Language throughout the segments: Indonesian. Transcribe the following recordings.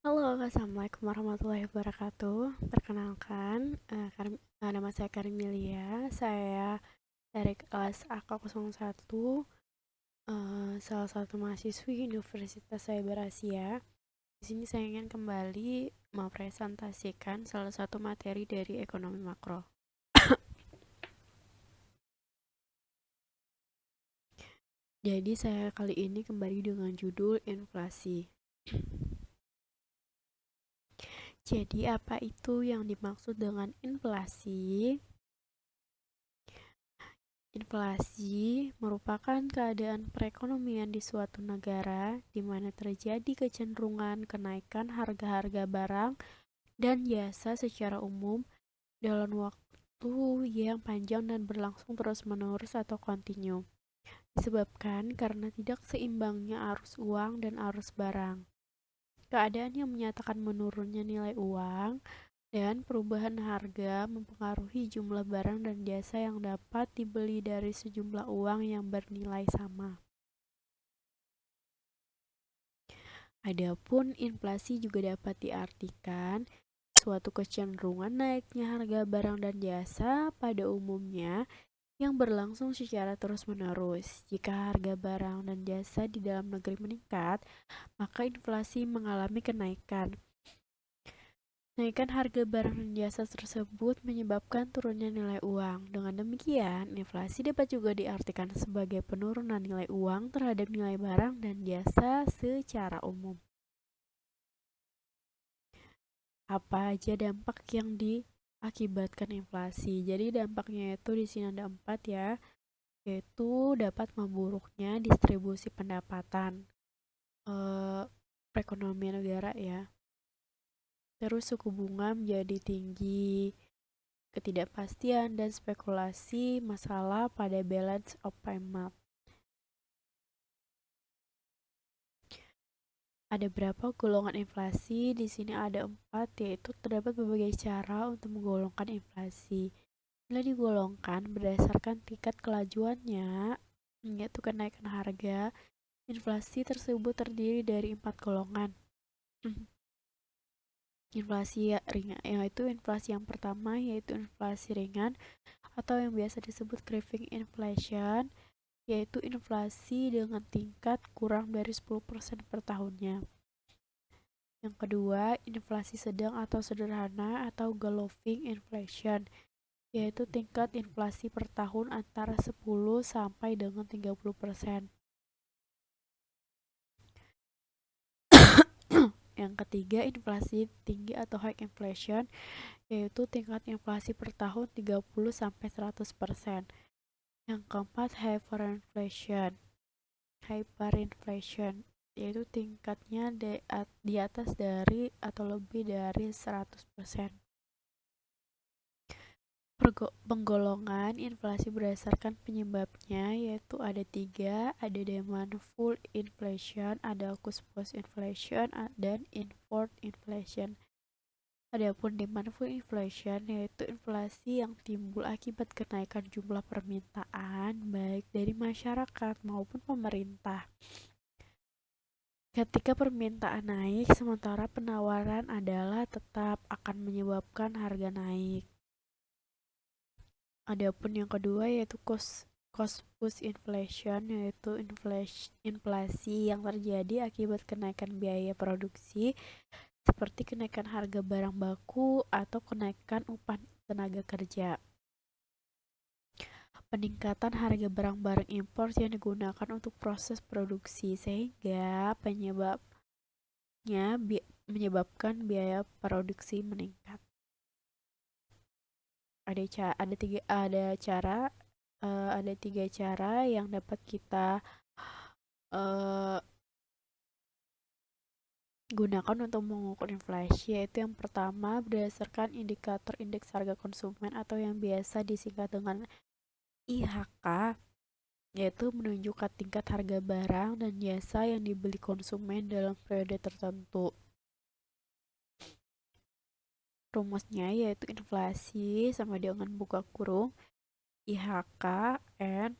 Halo, Assalamualaikum warahmatullahi wabarakatuh. Perkenalkan, nama saya Karimilia. Saya dari kelas AK01, salah satu mahasiswi Universitas Cyber Asia. Di sini saya ingin kembali mempresentasikan salah satu materi dari ekonomi makro. Jadi saya kali ini kembali dengan judul inflasi. Jadi apa itu yang dimaksud dengan inflasi? Inflasi merupakan keadaan perekonomian di suatu negara di mana terjadi kecenderungan kenaikan harga-harga barang dan jasa secara umum dalam waktu yang panjang dan berlangsung terus-menerus atau kontinu, disebabkan karena tidak seimbangnya arus uang dan arus barang. Keadaan yang menyatakan menurunnya nilai uang dan perubahan harga mempengaruhi jumlah barang dan jasa yang dapat dibeli dari sejumlah uang yang bernilai sama. Adapun inflasi juga dapat diartikan suatu kecenderungan naiknya harga barang dan jasa pada umumnya yang berlangsung secara terus-menerus. Jika harga barang dan jasa di dalam negeri meningkat, maka inflasi mengalami kenaikan. Kenaikan harga barang dan jasa tersebut menyebabkan turunnya nilai uang. Dengan demikian, inflasi dapat juga diartikan sebagai penurunan nilai uang terhadap nilai barang dan jasa secara umum. Apa aja dampak yang diakibatkan inflasi? Jadi dampaknya itu di sini ada 4 ya, yaitu dapat memburuknya distribusi pendapatan, eh, perekonomian negara ya. Terus suku bunga menjadi tinggi, ketidakpastian dan spekulasi masalah pada balance of payment. Ada berapa golongan inflasi? Di sini ada 4, yaitu terdapat berbagai cara untuk menggolongkan inflasi. Bila digolongkan berdasarkan tingkat kelajuannya, yaitu kenaikan harga, inflasi tersebut terdiri dari 4 golongan. Inflasi ringan, yaitu inflasi yang pertama, yaitu inflasi ringan atau yang biasa disebut creeping inflation, yaitu inflasi dengan tingkat kurang dari 10% per tahunnya. Yang kedua, inflasi sedang atau sederhana atau galloping inflation, yaitu tingkat inflasi per tahun antara 10 sampai dengan 30%. Yang ketiga, inflasi tinggi atau high inflation, yaitu tingkat inflasi per tahun 30 sampai 100%. Yang keempat, hyperinflation, yaitu tingkatnya di atas dari atau lebih dari 100%. Penggolongan inflasi berdasarkan penyebabnya yaitu ada 3, ada demand full inflation, ada cost push inflation, dan inward inflation. Adapun demand full inflation yaitu inflasi yang timbul akibat kenaikan jumlah permintaan baik dari masyarakat maupun pemerintah. Ketika permintaan naik, sementara penawaran adalah tetap akan menyebabkan harga naik. Adapun yang kedua yaitu cost push inflation, yaitu inflasi yang terjadi akibat kenaikan biaya produksi seperti kenaikan harga barang baku atau kenaikan upah tenaga kerja. Peningkatan harga barang-barang impor yang digunakan untuk proses produksi sehingga menyebabkan biaya produksi meningkat. Ada tiga cara yang dapat kita uh, gunakan untuk mengukur inflasi, yaitu yang pertama berdasarkan indikator indeks harga konsumen atau yang biasa disingkat dengan IHK, yaitu menunjukkan tingkat harga barang dan jasa yang dibeli konsumen dalam periode tertentu. Rumusnya yaitu inflasi sama dengan buka kurung IHK N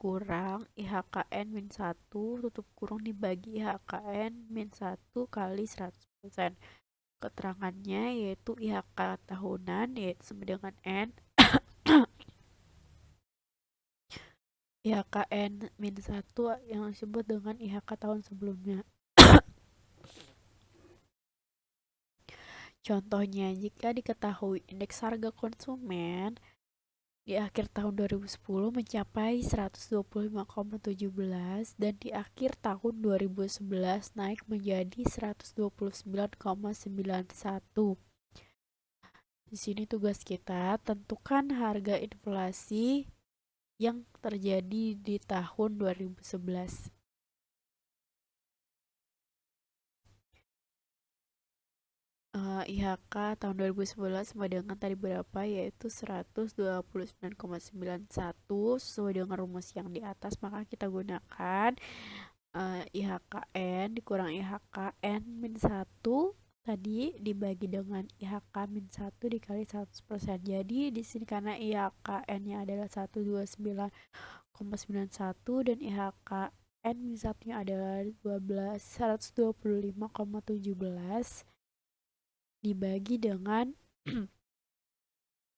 kurang IHKN min 1 tutup kurung dibagi IHKN min 1 kali 100%. Keterangannya yaitu IHK tahunan yaitu sama dengan N IHKN min 1 yang disebut dengan IHK tahun sebelumnya. Contohnya, jika diketahui indeks harga konsumen di akhir tahun 2010 mencapai 125,17 dan di akhir tahun 2011 naik menjadi 129,91. Di sini tugas kita tentukan harga inflasi yang terjadi di tahun 2011. IHK tahun 2011 sama dengan tadi berapa, yaitu 129,91 sesuai dengan rumus yang di atas, maka kita gunakan IHKN dikurang IHKN min 1 tadi dibagi dengan IHK min 1 dikali 100%. Jadi di sini karena IHKN-nya adalah 129,91 dan IHKN min 1-nya adalah 125,17 dibagi dengan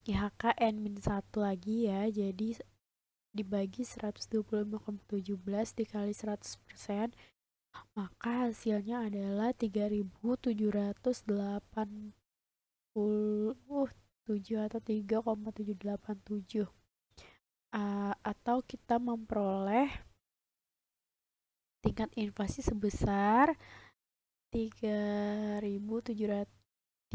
IHKN min 1 lagi ya, jadi dibagi 125,17 dikali 100%, maka hasilnya adalah 3.787 atau 3,787. Atau kita memperoleh tingkat inflasi sebesar 3,787%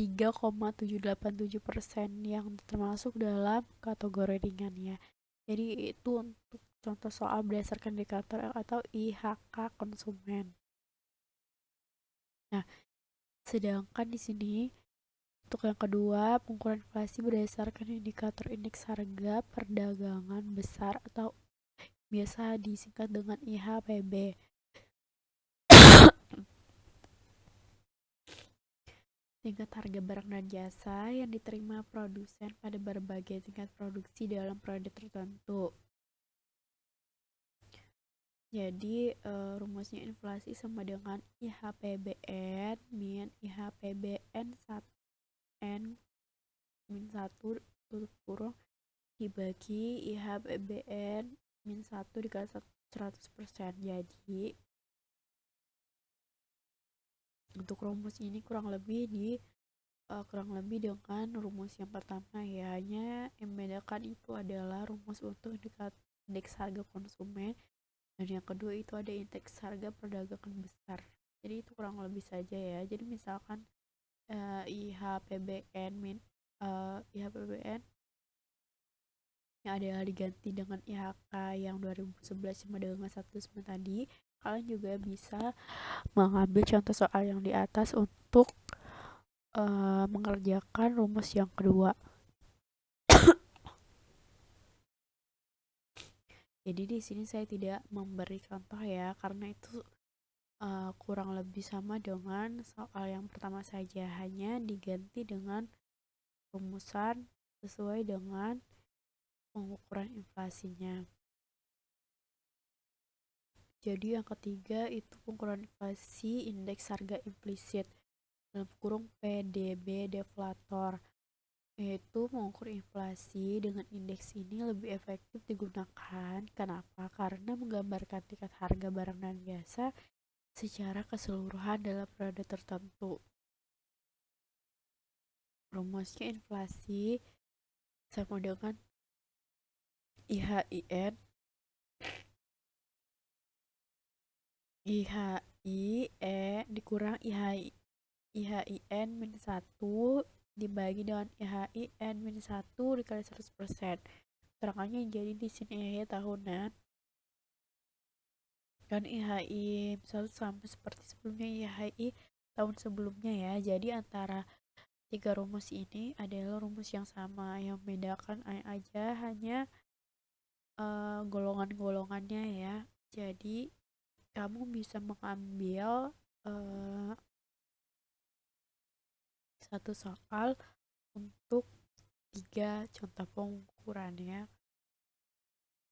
yang termasuk dalam kategori ringannya. Jadi itu untuk contoh soal berdasarkan indikator atau IHK konsumen. Nah, sedangkan di sini untuk yang kedua, pengukuran inflasi berdasarkan indikator indeks harga perdagangan besar atau biasa disingkat dengan IHPB. Tingkat harga barang dan jasa yang diterima produsen pada berbagai tingkat produksi dalam periode tertentu. Jadi rumusnya inflasi sama dengan IHPBN min IHPBN 1N min 1 tutup kurung dibagi IHPBN min 1 dikali 100%. Jadi untuk rumus ini kurang lebih dengan rumus yang pertama ya, hanya yang membedakan itu adalah rumus untuk indeks harga konsumen dan yang kedua itu ada indeks harga perdagangan besar. Jadi itu kurang lebih saja ya. Jadi misalkan IHPBN yang adalah diganti dengan IHK yang 2011 sama dengan 109 tadi, kalian juga bisa mengambil contoh soal yang di atas untuk mengerjakan rumus yang kedua. Jadi di sini saya tidak memberi contoh ya, karena itu kurang lebih sama dengan soal yang pertama saja, hanya diganti dengan rumusan sesuai dengan pengukuran inflasinya. Jadi yang ketiga itu pengukuran inflasi indeks harga implisit dalam kurung PDB deflator, yaitu mengukur inflasi dengan indeks ini lebih efektif digunakan. Kenapa? Karena menggambarkan tingkat harga barang dan jasa secara keseluruhan dalam periode tertentu. Rumusnya inflasi sama dengan IHIN dikurang IHIN min 1 dibagi dengan IHIN min 1 dikali 100%. Terangannya jadi di sini IHI tahunan dan IHI 1 sama seperti sebelumnya IHI tahun sebelumnya ya. Jadi antara tiga rumus ini adalah rumus yang sama, yang membedakan aja hanya golongan-golongannya ya. Jadi kamu bisa mengambil satu soal untuk 3 contoh pengukuran ya.